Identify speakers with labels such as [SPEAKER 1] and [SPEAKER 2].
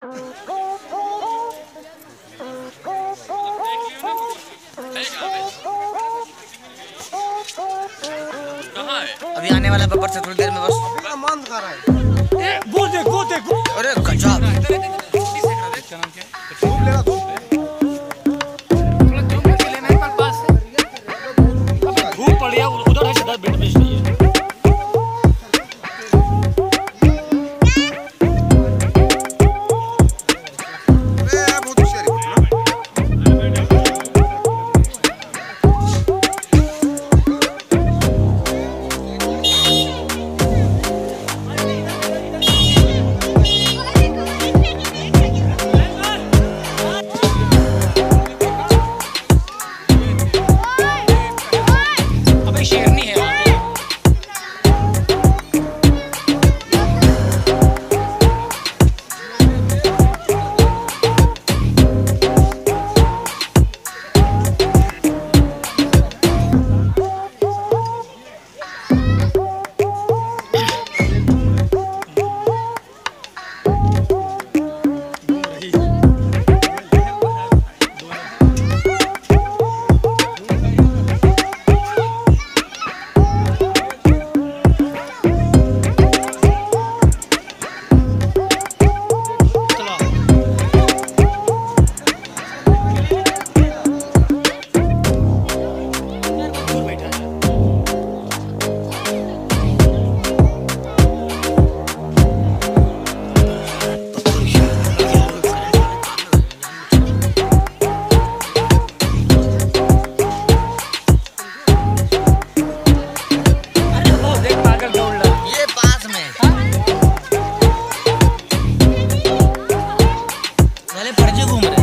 [SPEAKER 1] अभी आने वाला पेपर से थोड़ी देर में बस।
[SPEAKER 2] अभी मन कर रहा है।
[SPEAKER 1] वो देख। अरे गजब।
[SPEAKER 2] क्या नाम क्या है? धूप लेना धूप।
[SPEAKER 1] धूप पड़ गया उधर है सीधा बेड बेच नहीं है। शेरनी है पड़े घूम रहे।